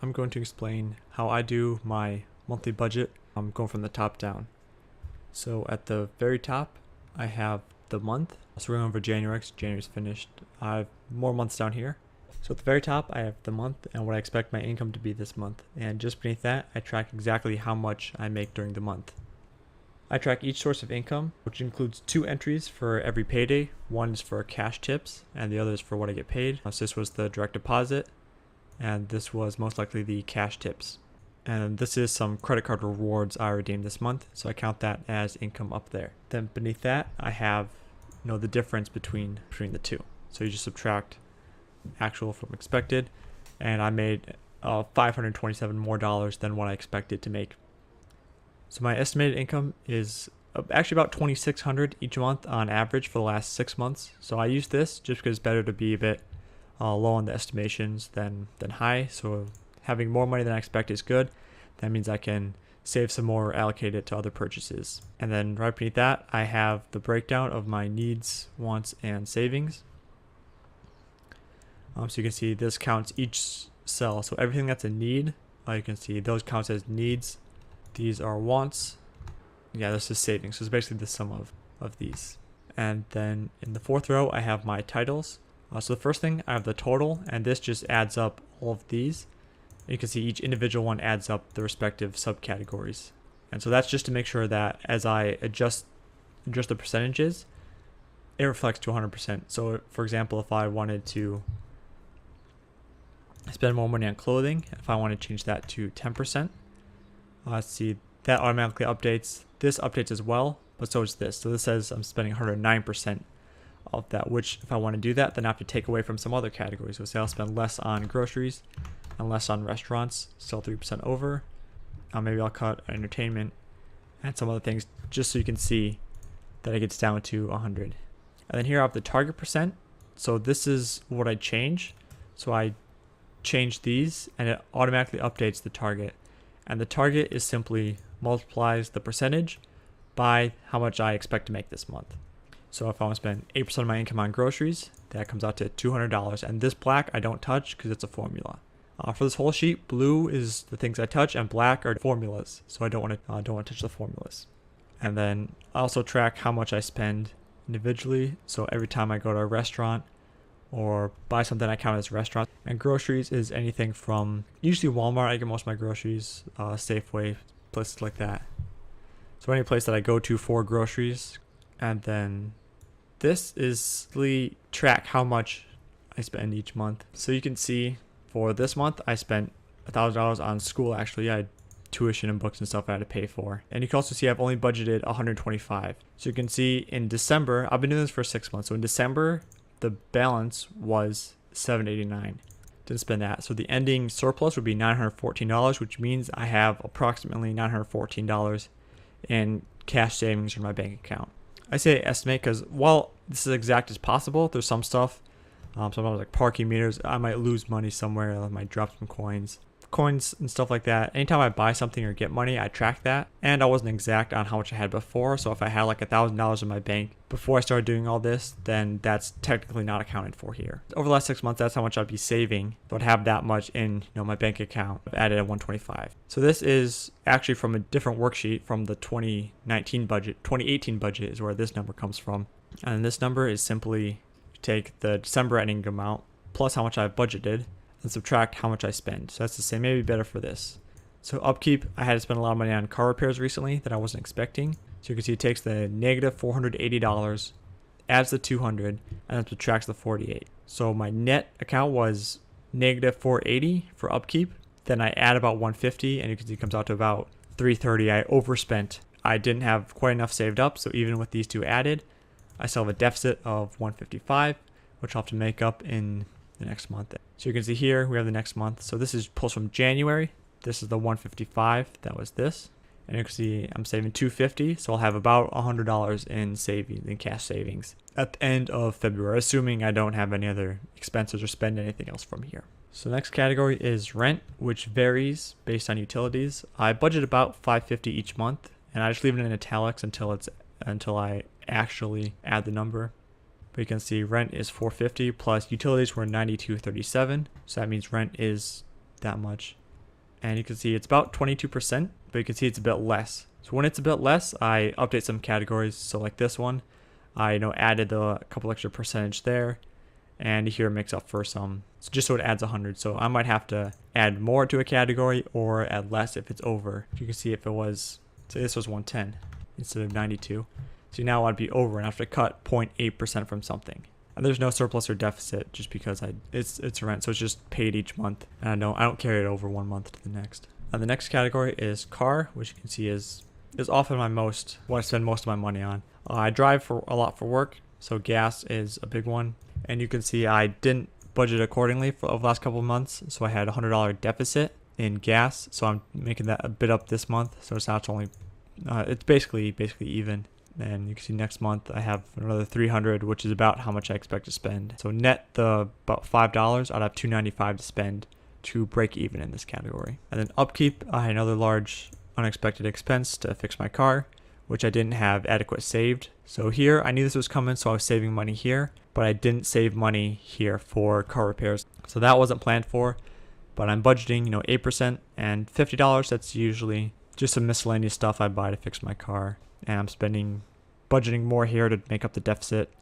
I'm going to explain how I do my monthly budget. I'm going from the top down. So at the very top, I have the month. So we're going over January because January's finished. I have more months down here. So at the very top, I have the month and what I expect my income to be this month. And just beneath that, I track exactly how much I make during the month. I track each source of income, which includes 2 entries for every payday. One is for cash tips, and the other is for what I get paid. So this was the direct deposit, and this was most likely the cash tips. And this is some credit card rewards I redeemed this month, so I count that as income up there. Then beneath that, I have the difference between the two. So you just subtract actual from expected, and I made $527 more than what I expected to make. So my estimated income is actually about $2,600 each month on average for the last 6 months. So I use this just because it's better to be a bit low on the estimations than high. So having more money than I expect is good. That means I can save some more, allocate it to other purchases. And then right beneath that, I have the breakdown of my needs, wants, and savings. So you can see this counts each cell. So everything that's a need, you can see those counts as needs. These are wants. Yeah, this is savings. So it's basically the sum of these. And then in the 4th row, I have my titles. So the first thing, I have the total, and this just adds up all of these. You can see each individual one adds up the respective subcategories. And so that's just to make sure that as I adjust the percentages, it reflects to 100%. So for example, if I wanted to spend more money on clothing, if I want to change that to 10%, let's see, that automatically updates. This updates as well, but so is this. So this says I'm spending 109% of that, which if I want to do that, then I have to take away from some other categories. So say I'll spend less on groceries and less on restaurants, still 3% over. Maybe I'll cut entertainment and some other things just so you can see that it gets down to 100. And then here I have the target percent. So this is what I change. So I change these and it automatically updates the target. And the target is simply multiplies the percentage by how much I expect to make this month. So if I want to spend 8% of my income on groceries, that comes out to $200. And this black I don't touch because it's a formula. For this whole sheet, blue is the things I touch, and black are formulas. So I don't want to touch the formulas. And then I also track how much I spend individually. So every time I go to a restaurant or buy something, I count as restaurant. And groceries is anything from usually Walmart. I get most of my groceries, Safeway, places like that. So any place that I go to for groceries. And then this is track how much I spend each month. So you can see for this month, I spent $1,000 on school. Actually, I had tuition and books and stuff I had to pay for. And you can also see I've only budgeted $125. So you can see in December, I've been doing this for 6 months. So in December, the balance was $789. Didn't spend that. So the ending surplus would be $914, which means I have approximately $914 in cash savings from my bank account. I say estimate because while this is exact as possible, there's some stuff, sometimes like parking meters, I might lose money somewhere. I might drop some coins and stuff like that. Anytime I buy something or get money, I track that. And I wasn't exact on how much I had before. So if I had like $1,000 in my bank before I started doing all this, then that's technically not accounted for here. Over the last 6 months, that's how much I'd be saving. So I'd have that much in my bank account. I've added at 125. So this is actually from a different worksheet from the 2019 budget. 2018 budget is where this number comes from. And this number is simply take the December ending amount plus how much I've budgeted and subtract how much I spend. So that's the same, maybe better for this. So upkeep, I had to spend a lot of money on car repairs recently that I wasn't expecting. So you can see it takes the negative $480, adds the 200, and then subtracts the 48. So my net account was negative 480 for upkeep. Then I add about 150, and you can see it comes out to about 330. I overspent. I didn't have quite enough saved up, so even with these two added, I still have a deficit of 155, which I'll have to make up in the next month. So you can see here we have the next month. So this is pulls from January. This is the 155. That was this. And you can see I'm saving $250, so I'll have about $100 in savings, in cash savings at the end of February, assuming I don't have any other expenses or spend anything else from here. So the next category is rent, which varies based on utilities. I budget about $550 each month, and I just leave it in italics until I actually add the number. But you can see rent is $450 plus utilities were $92.37, so that means rent is that much. and you can see it's about 22%, but you can see it's a bit less. So when it's a bit less, I update some categories. So like this one, I added a couple extra percentage there, and here it makes up for some, so just so it adds 100. So I might have to add more to a category or add less if it's over. You can see if it was, say this was 110 instead of 92. So now I'd be over and I have to cut 0.8% from something. And there's no surplus or deficit just because it's rent, so it's just paid each month. And I don't carry it over one month to the next. And the next category is car, which you can see is often what I spend most of my money on. I drive a lot for work, so gas is a big one. And you can see I didn't budget accordingly over the last couple of months, so I had a $100 deficit in gas. So I'm making that a bit up this month, so it's not only it's basically even. And you can see next month I have another $300, which is about how much I expect to spend. So net about $5, I'd have $295 to spend to break even in this category. And then upkeep, I had another large unexpected expense to fix my car, which I didn't have adequate saved. So here I knew this was coming, so I was saving money here, but I didn't save money here for car repairs. So that wasn't planned for, but I'm budgeting 8% and $50. That's usually just some miscellaneous stuff I buy to fix my car. And I'm budgeting more here to make up the deficit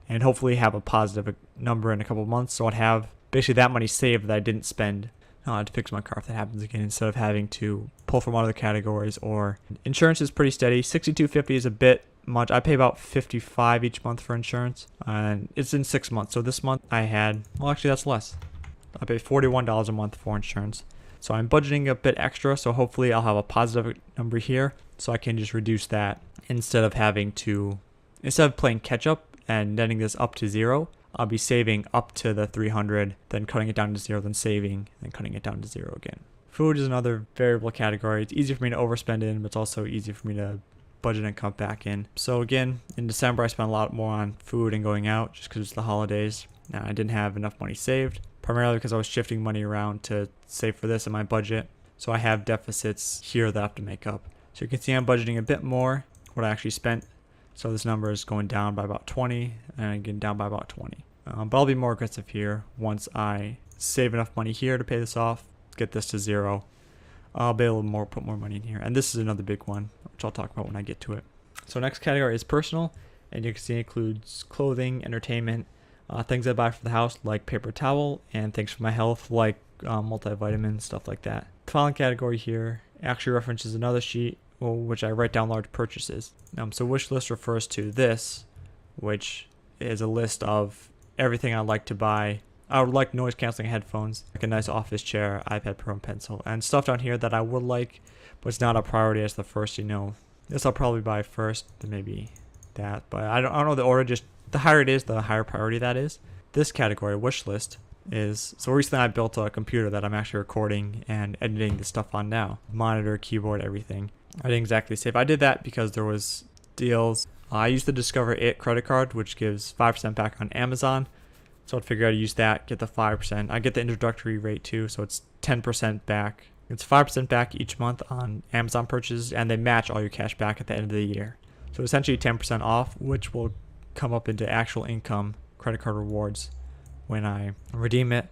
and hopefully have a positive number in a couple of months. So I'd have basically that money saved that I didn't spend to fix my car if that happens again, instead of having to pull from other categories. Or insurance is pretty steady. $62.50 is a bit much. I pay about $55 each month for insurance, and it's in 6 months. So this month I had, well, actually that's less. I pay $41 a month for insurance. So I'm budgeting a bit extra, so hopefully I'll have a positive number here, so I can just reduce that instead of playing catch up and netting this up to 0. I'll be saving up to the 300, then cutting it down to 0, then saving, then cutting it down to 0 again. Food is another variable category. It's easy for me to overspend in, but it's also easy for me to budget and cut back in. So again, in December I spent a lot more on food and going out just because it's the holidays. Now I didn't have enough money saved, primarily because I was shifting money around to save for this in my budget. So I have deficits here that I have to make up. So you can see I'm budgeting a bit more what I actually spent. So this number is going down by about 20 and again down by about 20. But I'll be more aggressive here once I save enough money here to pay this off, get this to 0. I'll be able to put more money in here. And this is another big one, which I'll talk about when I get to it. So next category is personal, and you can see it includes clothing, entertainment, things I buy for the house like paper towel, and things for my health like multivitamins, stuff like that. The following category here actually references another sheet which I write down large purchases. So wish list refers to this, which is a list of everything I'd like to buy. I would like noise canceling headphones, like a nice office chair, iPad Pro and pencil, and stuff down here that I would like, but it's not a priority as the first, This I'll probably buy first, then maybe that, but I don't know the order, just the higher it is, the higher priority that is. This category, wish list, is, so recently I built a computer that I'm actually recording and editing the stuff on now. Monitor, keyboard, everything. I didn't exactly save. I did that because there was deals. I used the Discover It credit card, which gives 5% back on Amazon. So I'd figure out to use that, get the 5%. I get the introductory rate too, so it's 10% back. It's 5% back each month on Amazon purchases, and they match all your cash back at the end of the year. So essentially 10% off, which will come up into actual income credit card rewards when I redeem it.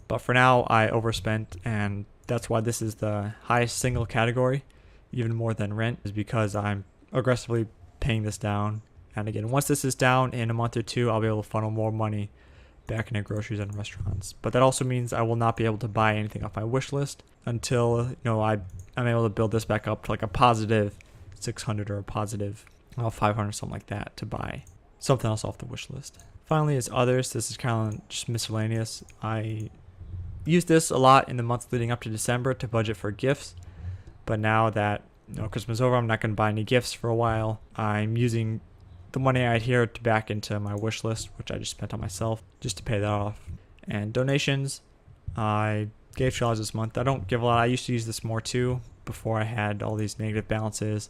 But for now, I overspent, and that's why this is the highest single category, even more than rent, is because I'm aggressively paying this down. And again, once this is down in a month or two, I'll be able to funnel more money back into groceries and restaurants. But that also means I will not be able to buy anything off my wish list until I'm able to build this back up to like a positive 600 or a positive 500, something like that, to buy something else off the wish list. Finally is others. This is kind of just miscellaneous. I used this a lot in the months leading up to December to budget for gifts, but now that Christmas is over, I'm not going to buy any gifts for a while. I'm using the money I had here to back into my wish list, which I just spent on myself, just to pay that off. And donations, I gave $2 this month. I don't give a lot. I used to use this more too before I had all these negative balances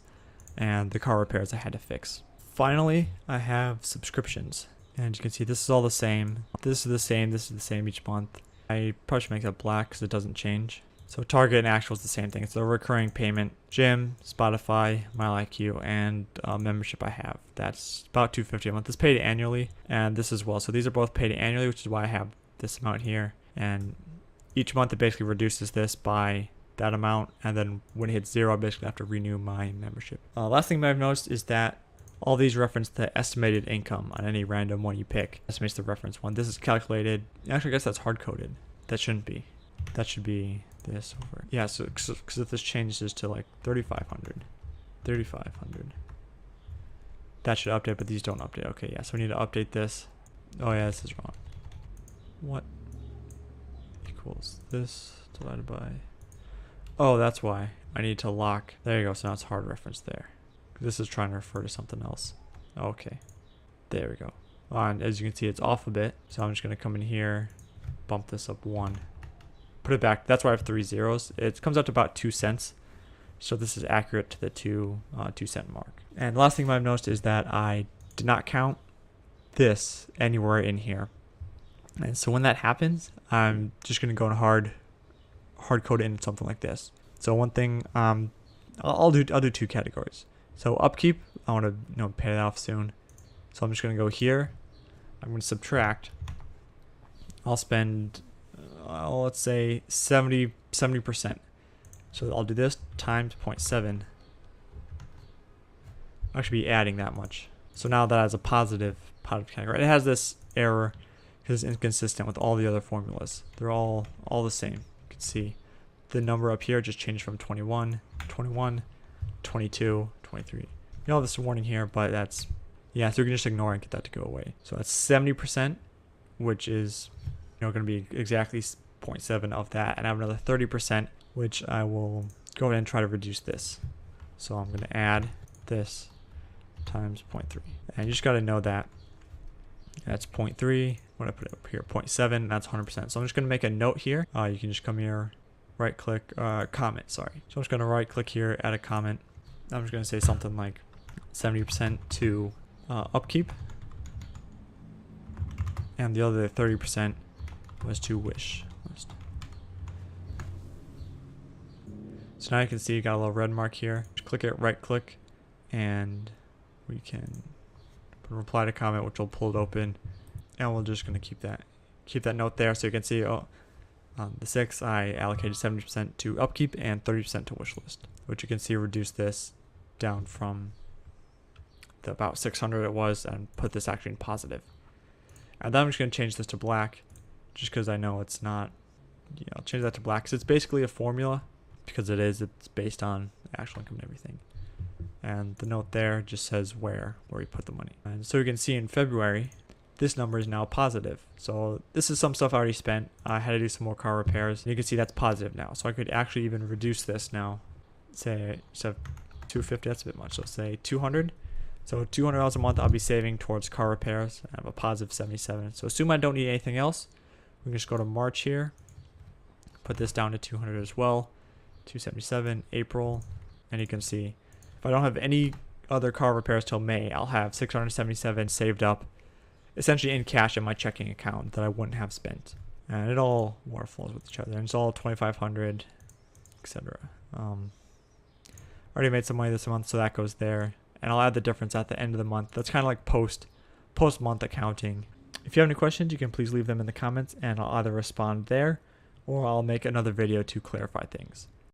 and the car repairs I had to fix. Finally, I have subscriptions, and you can see this is all the same. This is the same. This is the same each month. I probably should make that black because it doesn't change. So Target and Actual is the same thing. It's a recurring payment. Gym, Spotify, MyIQ, and membership I have. That's about $250 a month. It's paid annually, and this as well. So these are both paid annually, which is why I have this amount here. And each month it basically reduces this by that amount, and then when it hits 0, I basically have to renew my membership. Last thing I've noticed is that all these reference the estimated income on any random one you pick. Estimates the reference one. This is calculated. Actually, I guess that's hard-coded. That shouldn't be. That should be this over. Yeah, so because if this changes to like 3,500, that should update, but these don't update. Okay, yeah, so we need to update this. Oh yeah, this is wrong. What equals this divided by... Oh, that's why. I need to lock. There you go, so now it's hard reference there. This is trying to refer to something else. Okay, there we go. And as you can see, it's off a bit, so I'm just going to come in here, bump this up 1, put it back. That's why I have 3 zeros. It comes out to about 2 cents, so this is accurate to the 2 cent mark. And the last thing I've noticed is that I did not count this anywhere in here, and so when that happens, I'm just going to go and hard code it into something like this. So one thing, I'll do 2 categories. So upkeep, I want to pay that off soon. So I'm just going to go here. I'm going to subtract. I'll spend, let's say 70%. So I'll do this times 0.7. I should be adding that much. So now that has a positive category. It has this error because it's inconsistent with all the other formulas. They're all the same. You can see the number up here just changed from 21, 22, 23. You know this warning here, but that's, yeah, so we can just ignore and get that to go away. So that's 70%, which is, going to be exactly 0.7 of that. And I have another 30%, which I will go ahead and try to reduce this. So I'm going to add this times 0.3. And you just got to know that that's 0.3. When I put it up here, 0.7, that's 100%. So I'm just going to make a note here. You can just come here, right click, comment, sorry. So I'm just going to right click here, add a comment. I'm just going to say something like 70% to upkeep, and the other 30% was to wish list. So now you can see you got a little red mark here. Just click it, right click, and we can put a reply to comment, which will pull it open, and we're just going to keep that note there. So you can see, the 6, I allocated 70% to upkeep and 30% to wish list, which you can see reduced this down from the about 600 it was and put this actually in positive. And then I'm just going to change this to black just because I know it's not, I'll change that to black because it's basically a formula, because it's based on actual income and everything. And the note there just says where we put the money. And so you can see in February, this number is now positive. So this is some stuff I already spent. I had to do some more car repairs. You can see that's positive now. So I could actually even reduce this now. Say, instead of 250, that's a bit much. So say 200. So $200 a month I'll be saving towards car repairs. I have a positive 77. So assume I don't need anything else. We can just go to March here. Put this down to 200 as well. 277, April. And you can see if I don't have any other car repairs till May, I'll have 677 saved up, essentially in cash in my checking account that I wouldn't have spent. And it all more flows with each other. And it's all 2,500, etc. Already made some money this month, so that goes there. And I'll add the difference at the end of the month. That's kind of like post-month accounting. If you have any questions, you can please leave them in the comments, and I'll either respond there or I'll make another video to clarify things.